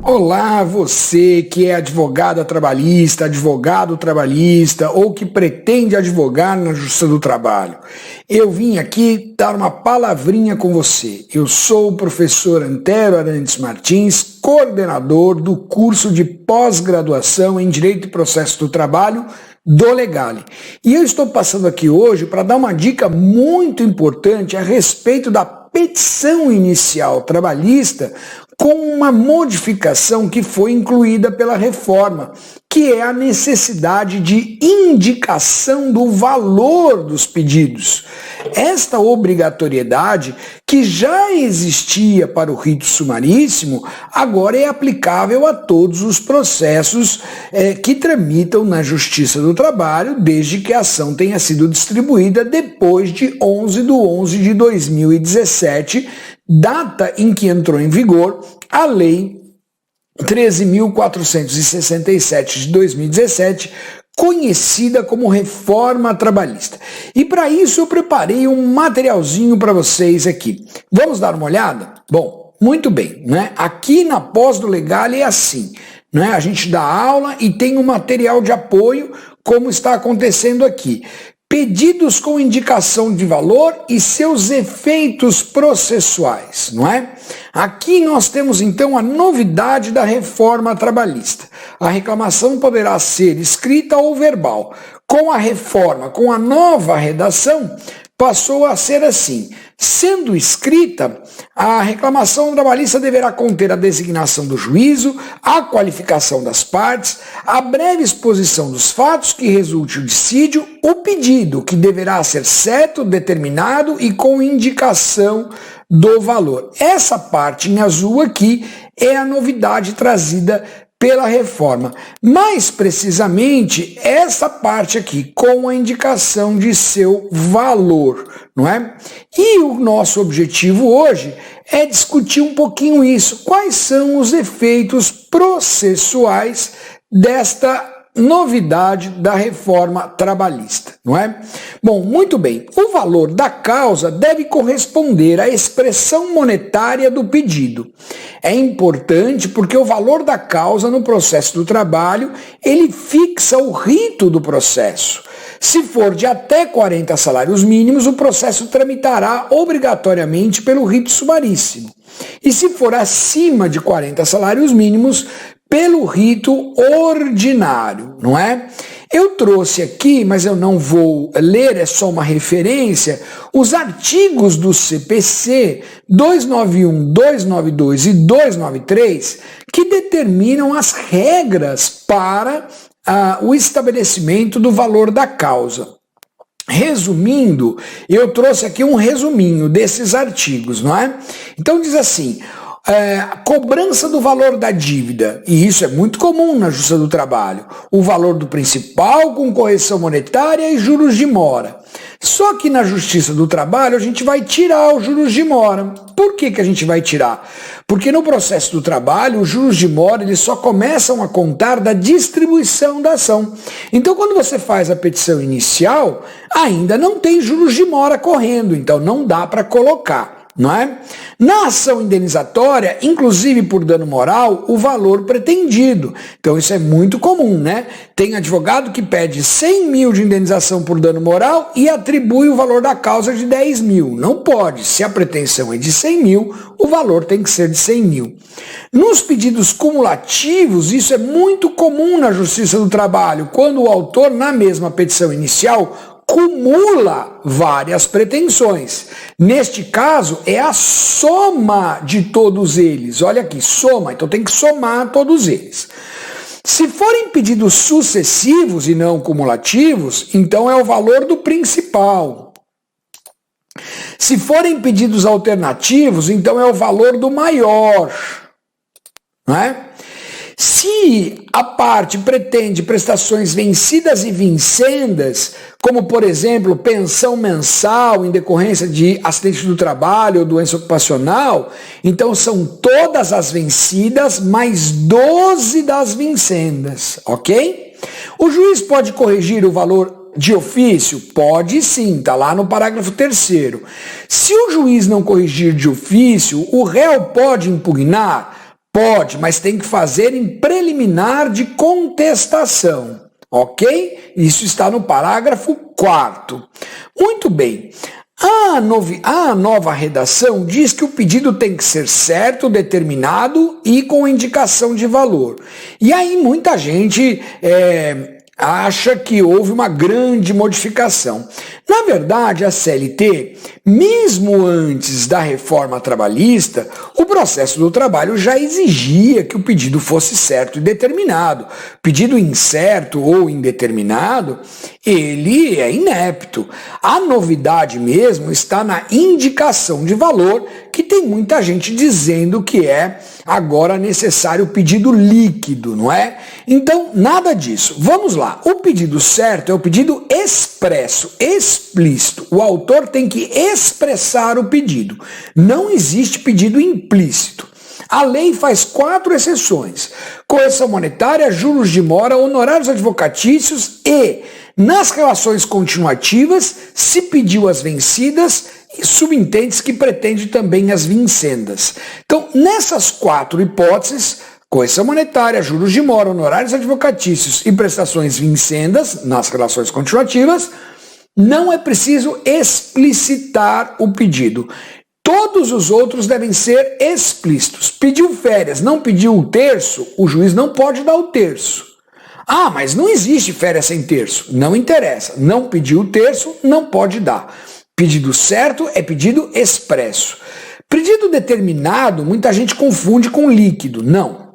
Olá, você que é advogado trabalhista ou que pretende advogar na Justiça do Trabalho. Eu vim aqui dar uma palavrinha com você. Eu sou o professor Antero Arantes Martins, coordenador do curso de pós-graduação em Direito e Processo do Trabalho do Legale. E eu estou passando aqui hoje para dar uma dica muito importante a respeito da petição inicial trabalhista com uma modificação que foi incluída pela reforma, que é a necessidade de indicação do valor dos pedidos. Esta obrigatoriedade, que já existia para o rito sumaríssimo, agora é aplicável a todos os processos que tramitam na Justiça do Trabalho, desde que a ação tenha sido distribuída depois de 11/11/2017, data em que entrou em vigor a Lei 13.467 de 2017, conhecida como Reforma Trabalhista. E para isso eu preparei um materialzinho para vocês aqui. Vamos dar uma olhada? Bom, muito bem, né? Aqui na pós do Legale é assim, né? A gente dá aula e tem um material de apoio, como está acontecendo aqui. Pedidos com indicação de valor e seus efeitos processuais, não é? Aqui nós temos então a novidade da reforma trabalhista. A reclamação poderá ser escrita ou verbal. Com a reforma, com a nova redação, passou a ser assim. Sendo escrita, a reclamação trabalhista deverá conter a designação do juízo, a qualificação das partes, a breve exposição dos fatos que resulte o dissídio, o pedido, que deverá ser certo, determinado e com indicação do valor. Essa parte em azul aqui é a novidade trazida pela reforma. Mais precisamente, essa parte aqui, com a indicação de seu valor, não é? E o nosso objetivo hoje é discutir um pouquinho isso. Quais são os efeitos processuais desta novidade da reforma trabalhista, não é? Bom, muito bem. O valor da causa deve corresponder à expressão monetária do pedido. É importante porque o valor da causa no processo do trabalho, ele fixa o rito do processo. Se for de até 40 salários mínimos, o processo tramitará obrigatoriamente pelo rito sumaríssimo. E se for acima de 40 salários mínimos, pelo rito ordinário, não é? Eu trouxe aqui, mas eu não vou ler, é só uma referência, os artigos do CPC 291, 292 e 293, que determinam as regras para o estabelecimento do valor da causa. Resumindo, eu trouxe aqui um resuminho desses artigos, não é? Então diz assim: cobrança do valor da dívida, e isso é muito comum na Justiça do Trabalho, o valor do principal com correção monetária e juros de mora. Só que na Justiça do Trabalho a gente vai tirar os juros de mora. Por que a gente vai tirar? Porque no processo do trabalho, os juros de mora eles só começam a contar da distribuição da ação. Então, quando você faz a petição inicial, ainda não tem juros de mora correndo, então não dá para colocar. Não é? Na ação indenizatória, inclusive por dano moral, o valor pretendido. Então isso é muito comum, né? Tem advogado que pede 100 mil de indenização por dano moral e atribui o valor da causa de 10 mil. Não pode. Se a pretensão é de 100 mil, o valor tem que ser de 100 mil. Nos pedidos cumulativos, isso é muito comum na Justiça do Trabalho, quando o autor, na mesma petição inicial, cumula várias pretensões. Neste caso, é a soma de todos eles. Olha aqui, soma, então tem que somar todos eles. Se forem pedidos sucessivos e não cumulativos, então é o valor do principal. Se forem pedidos alternativos, então é o valor do maior. Não é? Se a parte pretende prestações vencidas e vincendas, como, por exemplo, pensão mensal em decorrência de acidente do trabalho ou doença ocupacional, então são todas as vencidas mais 12 das vincendas, ok? O juiz pode corrigir o valor de ofício? Pode sim, está lá no parágrafo 3º. Se o juiz não corrigir de ofício, o réu pode impugnar? Pode, mas tem que fazer em preliminar de contestação, ok? Isso está no parágrafo 4º. Muito bem. A nova redação diz que o pedido tem que ser certo, determinado e com indicação de valor. E aí muita gente acha que houve uma grande modificação. Na verdade, a CLT, mesmo antes da reforma trabalhista, o processo do trabalho já exigia que o pedido fosse certo e determinado. Pedido incerto ou indeterminado, ele é inepto. A novidade mesmo está na indicação de valor, que tem muita gente dizendo que é agora necessário o pedido líquido, não é? Então, nada disso. Vamos lá. O pedido certo é o pedido expresso, explícito. O autor tem que expressar o pedido. Não existe pedido implícito. A lei faz 4 exceções: correção monetária, juros de mora, honorários advocatícios e, nas relações continuativas, se pediu as vencidas e subentende-se que pretende também as vincendas. Então, nessas 4 hipóteses, correção monetária, juros de mora, honorários advocatícios e prestações vincendas, nas relações continuativas, não é preciso explicitar o pedido. Todos os outros devem ser explícitos. Pediu férias, não pediu o terço, o juiz não pode dar o terço. Ah, mas não existe férias sem terço. Não interessa. Não pediu o terço, não pode dar. Pedido certo é pedido expresso. Pedido determinado, muita gente confunde com líquido. Não.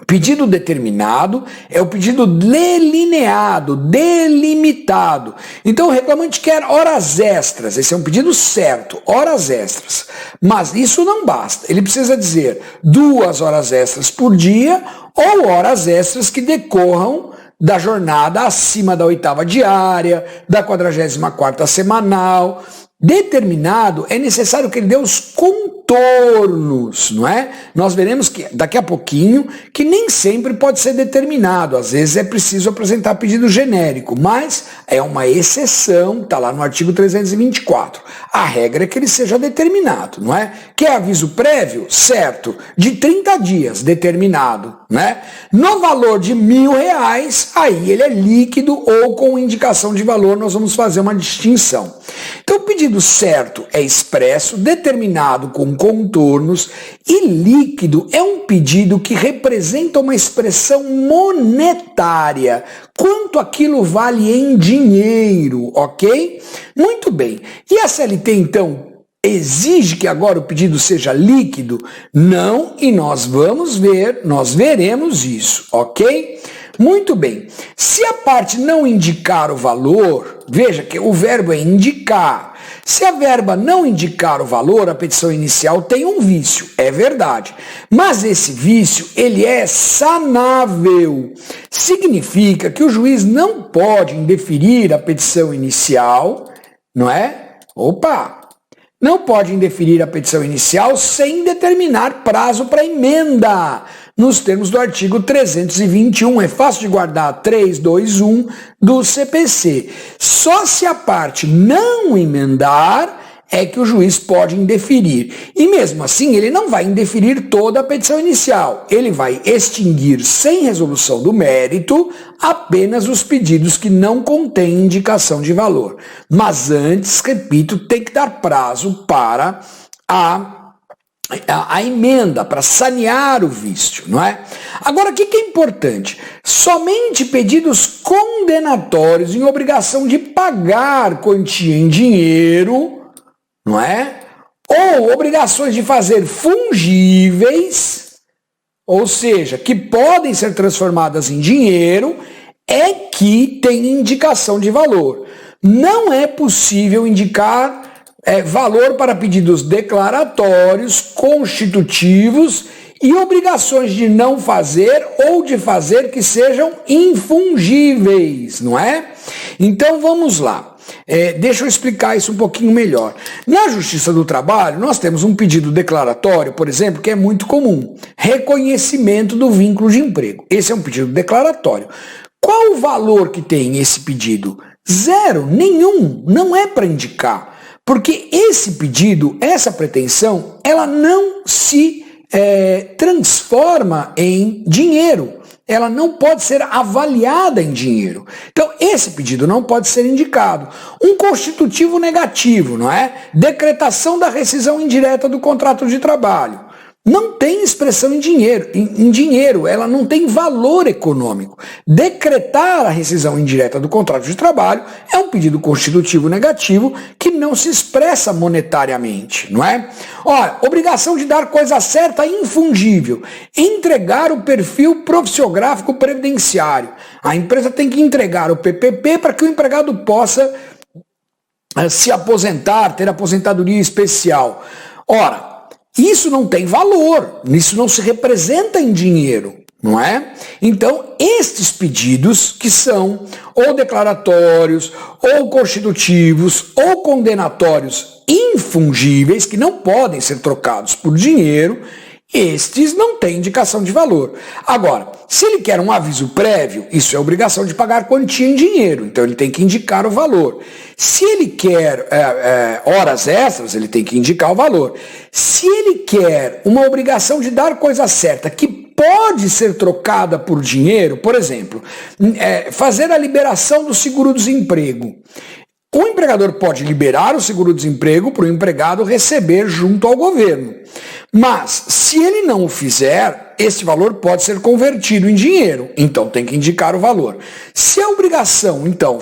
Pedido determinado é o pedido delineado, delimitado. Então o reclamante quer horas extras, esse é um pedido certo, horas extras. Mas isso não basta, ele precisa dizer 2 horas extras por dia ou horas extras que decorram da jornada acima da 8ª diária, da 44ª semanal. Determinado é necessário que ele dê os contornos, não é? Nós veremos que daqui a pouquinho que nem sempre pode ser determinado, às vezes é preciso apresentar pedido genérico, mas é uma exceção, está lá no artigo 324. A regra é que ele seja determinado, não é? Quer aviso prévio? Certo, de 30 dias, determinado, né? No valor de R$1.000, aí ele é líquido ou com indicação de valor, nós vamos fazer uma distinção. Então, o pedido certo é expresso, determinado com contornos, e líquido é um pedido que representa uma expressão monetária, quanto aquilo vale em dinheiro, ok? Muito bem. E a CLT, então, exige que agora o pedido seja líquido? Não, e nós veremos isso, ok? Muito bem. Se a parte não indicar o valor, veja que o verbo é indicar. Se a verba não indicar o valor, a petição inicial tem um vício, é verdade. Mas esse vício, ele é sanável. Significa que o juiz não pode indeferir a petição inicial, não é? Não pode indeferir a petição inicial sem determinar prazo para emenda, nos termos do artigo 321, é fácil de guardar, 321 do CPC. Só se a parte não emendar é que o juiz pode indeferir. E mesmo assim, ele não vai indeferir toda a petição inicial. Ele vai extinguir sem resolução do mérito apenas os pedidos que não contêm indicação de valor. Mas antes, repito, tem que dar prazo para a emenda, para sanear o vício, não é? Agora, o que é importante? Somente pedidos condenatórios em obrigação de pagar quantia em dinheiro, não é? Ou obrigações de fazer fungíveis, ou seja, que podem ser transformadas em dinheiro, é que tem indicação de valor. Não é possível indicar valor para pedidos declaratórios, constitutivos e obrigações de não fazer ou de fazer que sejam infungíveis, não é? Então vamos lá. Deixa eu explicar isso um pouquinho melhor. Na Justiça do Trabalho, nós temos um pedido declaratório, por exemplo, que é muito comum. Reconhecimento do vínculo de emprego. Esse é um pedido declaratório. Qual o valor que tem esse pedido? 0, nenhum, não é para indicar. Porque esse pedido, essa pretensão, ela não se transforma em dinheiro. Ela não pode ser avaliada em dinheiro. Então, esse pedido não pode ser indicado. Um constitutivo negativo, não é? Decretação da rescisão indireta do contrato de trabalho. Não tem expressão em dinheiro, ela não tem valor econômico. Decretar a rescisão indireta do contrato de trabalho é um pedido constitutivo negativo que não se expressa monetariamente, não é? Olha, obrigação de dar coisa certa infungível, entregar o perfil profissiográfico previdenciário. A empresa tem que entregar o PPP para que o empregado possa se aposentar, ter aposentadoria especial. Ora, isso não tem valor, isso não se representa em dinheiro, não é? Então, estes pedidos, que são ou declaratórios, ou constitutivos, ou condenatórios infungíveis, que não podem ser trocados por dinheiro, estes não têm indicação de valor. Agora, se ele quer um aviso prévio, isso é obrigação de pagar quantia em dinheiro, então ele tem que indicar o valor. Se ele quer horas extras, ele tem que indicar o valor. Se ele quer uma obrigação de dar coisa certa, que pode ser trocada por dinheiro, por exemplo, fazer a liberação do seguro-desemprego. O empregador pode liberar o seguro-desemprego para o empregado receber junto ao governo. Mas, se ele não o fizer, esse valor pode ser convertido em dinheiro, então tem que indicar o valor. Se a obrigação, então,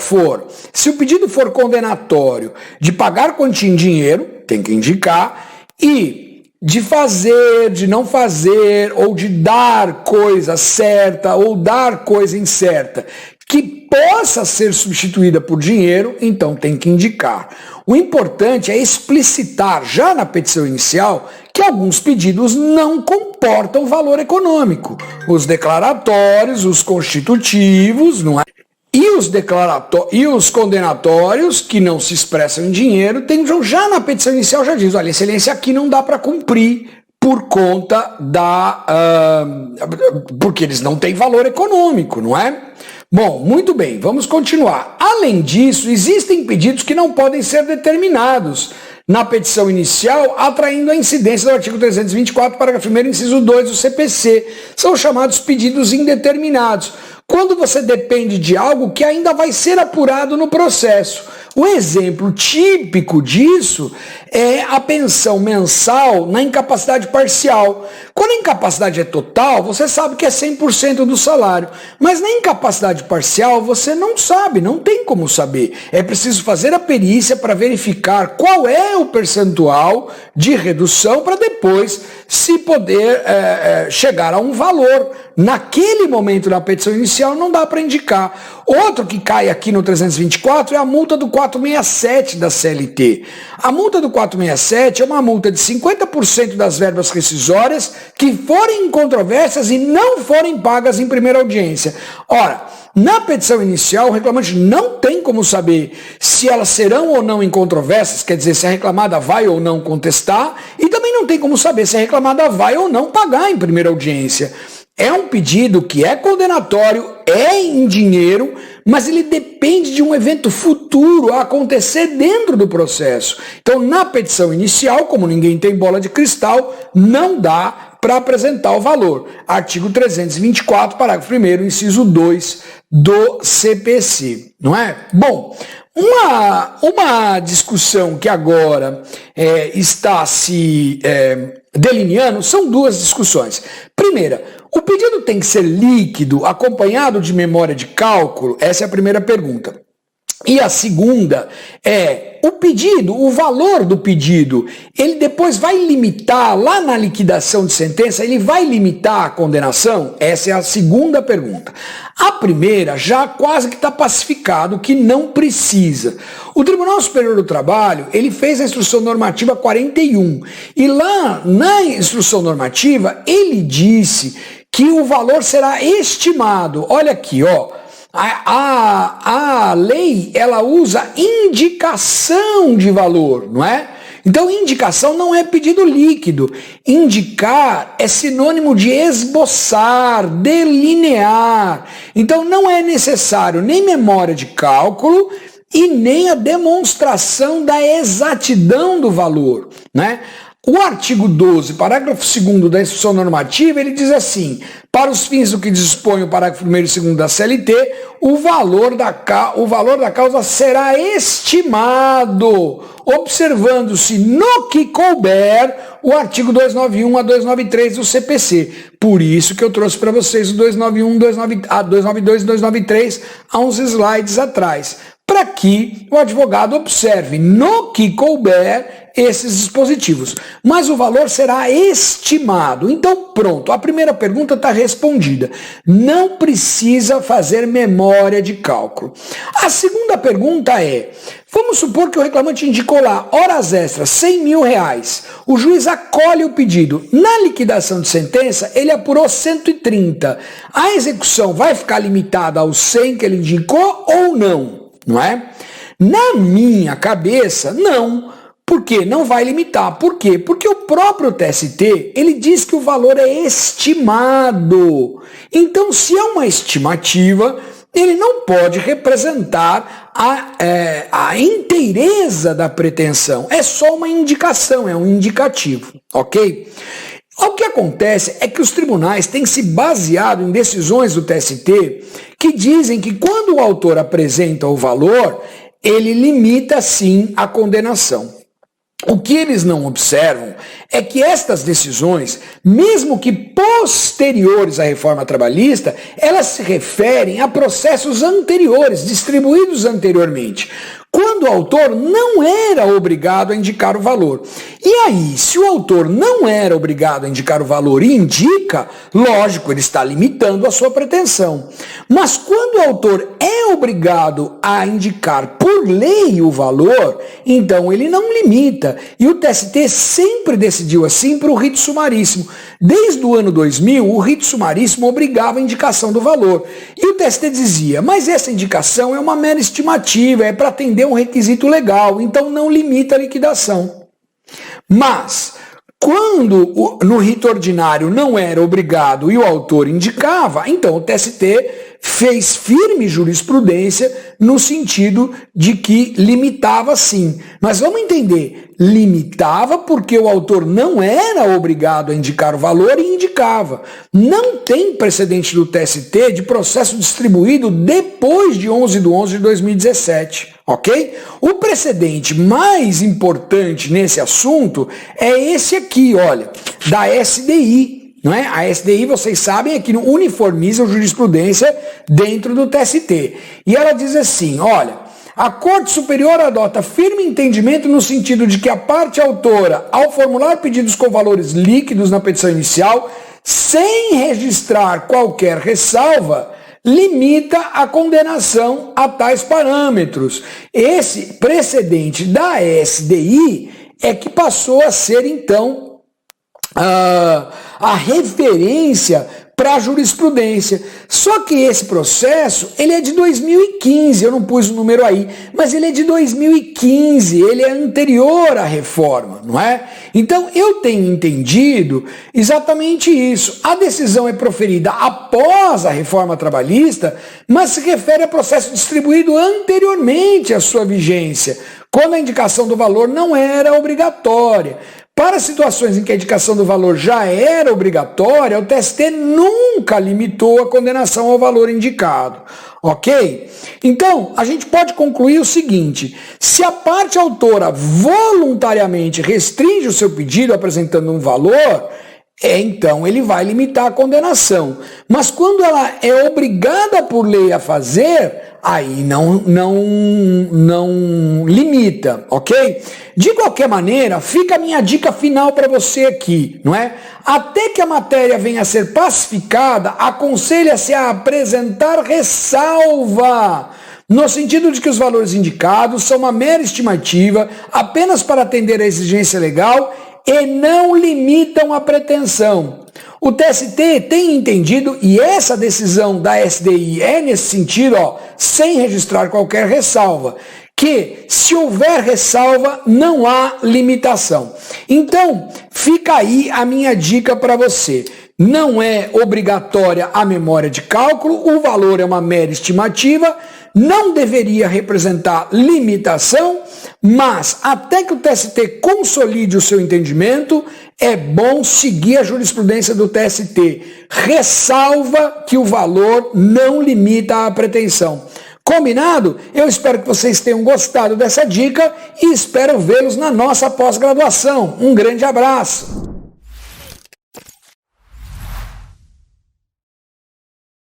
se o pedido for condenatório de pagar quantia em dinheiro, tem que indicar, e de fazer, de não fazer, ou de dar coisa certa, ou dar coisa incerta, que possa ser substituída por dinheiro, então tem que indicar. O importante é explicitar, já na petição inicial, que alguns pedidos não comportam valor econômico. Os declaratórios, os constitutivos, não é? E os condenatórios, que não se expressam em dinheiro, já na petição inicial já diz, olha, excelência, aqui não dá para cumprir por conta porque eles não têm valor econômico, não é? Bom, muito bem, vamos continuar. Além disso, existem pedidos que não podem ser determinados na petição inicial, atraindo a incidência do artigo 324, parágrafo 1º, inciso 2 do CPC. São chamados pedidos indeterminados, quando você depende de algo que ainda vai ser apurado no processo. O exemplo típico disso é a pensão mensal na incapacidade parcial. Quando a incapacidade é total, você sabe que é 100% do salário. Mas na incapacidade parcial, você não sabe, não tem como saber. É preciso fazer a perícia para verificar qual é o percentual de redução para depois se poder chegar a um valor. Naquele momento da petição inicial não dá para indicar. Outro que cai aqui no 324 é a multa do 467 da CLT. A multa do 467 é uma multa de 50% das verbas rescisórias que forem incontrovérsias e não forem pagas em primeira audiência. Ora, na petição inicial, o reclamante não tem como saber se elas serão ou não incontroversas, quer dizer, se a reclamada vai ou não contestar, e também não tem como saber se a reclamada vai ou não pagar em primeira audiência. É um pedido que é condenatório, é em dinheiro, mas ele depende de um evento futuro a acontecer dentro do processo. Então, na petição inicial, como ninguém tem bola de cristal, não dá para apresentar o valor. Artigo 324, parágrafo 1º, inciso 2 do CPC, não é? Bom, uma discussão que agora está se delineando são duas discussões. Primeira, o pedido tem que ser líquido, acompanhado de memória de cálculo? Essa é a primeira pergunta. E a segunda é, o valor do pedido, ele depois vai limitar, lá na liquidação de sentença, ele vai limitar a condenação? Essa é a segunda pergunta. A primeira já quase que está pacificado que não precisa. O Tribunal Superior do Trabalho, ele fez a Instrução Normativa 41, e lá na Instrução Normativa, ele disse que o valor será estimado. Olha aqui, ó. A lei, ela usa indicação de valor, não é? Então, indicação não é pedido líquido. Indicar é sinônimo de esboçar, delinear. Então, não é necessário nem memória de cálculo e nem a demonstração da exatidão do valor, né? O artigo 12, parágrafo 2º da instrução normativa, ele diz assim: para os fins do que dispõe o parágrafo 1º e 2º da CLT, o valor da causa será estimado, observando-se no que couber o artigo 291 a 293 do CPC. Por isso que eu trouxe para vocês o 291, 292 e 293 há uns slides atrás, para que o advogado observe no que couber esses dispositivos. Mas o valor será estimado. Então, pronto, a primeira pergunta está respondida. Não precisa fazer memória de cálculo. A segunda pergunta é: vamos supor que o reclamante indicou lá horas extras, 100 mil reais. O juiz acolhe o pedido. Na liquidação de sentença, ele apurou 130. A execução vai ficar limitada aos 100 que ele indicou ou não? Não é? Na minha cabeça, não. Por quê? Não vai limitar. Por quê? Porque o próprio TST, ele diz que o valor é estimado. Então, se é uma estimativa, ele não pode representar a inteireza da pretensão. É só uma indicação, é um indicativo, ok? O que acontece é que os tribunais têm se baseado em decisões do TST que dizem que quando o autor apresenta o valor, ele limita sim a condenação. O que eles não observam é que estas decisões, mesmo que posteriores à reforma trabalhista, elas se referem a processos anteriores, distribuídos anteriormente, quando o autor não era obrigado a indicar o valor. E aí, se o autor não era obrigado a indicar o valor e indica, lógico, ele está limitando a sua pretensão. Mas quando o autor é obrigado a indicar por lei o valor, então ele não limita. E o TST sempre decidiu assim para o rito sumaríssimo. Desde o ano 2000, o rito sumaríssimo obrigava a indicação do valor. E o TST dizia: mas essa indicação é uma mera estimativa, é para atender um requisito legal, então não limita a liquidação. Mas, quando no rito ordinário não era obrigado e o autor indicava, então o TST fez firme jurisprudência no sentido de que limitava sim. Mas vamos entender, limitava porque o autor não era obrigado a indicar o valor e indicava. Não tem precedente do TST de processo distribuído depois de 11/11/2017, ok? O precedente mais importante nesse assunto é esse aqui, olha, da SDI. Não é? A SDI, vocês sabem, é que uniformiza a jurisprudência dentro do TST. E ela diz assim, olha: a Corte Superior adota firme entendimento no sentido de que a parte autora, ao formular pedidos com valores líquidos na petição inicial, sem registrar qualquer ressalva, limita a condenação a tais parâmetros. Esse precedente da SDI é que passou a ser, então, a referência para a jurisprudência. Só que esse processo, ele é de 2015, eu não pus o número aí, mas ele é de 2015, ele é anterior à reforma, não é? Então, eu tenho entendido exatamente isso. A decisão é proferida após a reforma trabalhista, mas se refere a processo distribuído anteriormente à sua vigência, quando a indicação do valor não era obrigatória. Para situações em que a indicação do valor já era obrigatória, o TST nunca limitou a condenação ao valor indicado, ok? Então, a gente pode concluir o seguinte: se a parte autora voluntariamente restringe o seu pedido apresentando um valor, então ele vai limitar a condenação. Mas quando ela é obrigada por lei a fazer, aí não limita, ok? De qualquer maneira, fica a minha dica final para você aqui, não é? Até que a matéria venha a ser pacificada, aconselha-se a apresentar ressalva, no sentido de que os valores indicados são uma mera estimativa, apenas para atender à exigência legal e não limitam a pretensão. O TST tem entendido, e essa decisão da SDI é nesse sentido, sem registrar qualquer ressalva, que se houver ressalva, não há limitação. Então, fica aí a minha dica para você. Não é obrigatória a memória de cálculo, o valor é uma mera estimativa, não deveria representar limitação, Mas, até que o TST consolide o seu entendimento, é bom seguir a jurisprudência do TST. Ressalva que o valor não limita a pretensão. Combinado? Eu espero que vocês tenham gostado dessa dica e espero vê-los na nossa pós-graduação. Um grande abraço!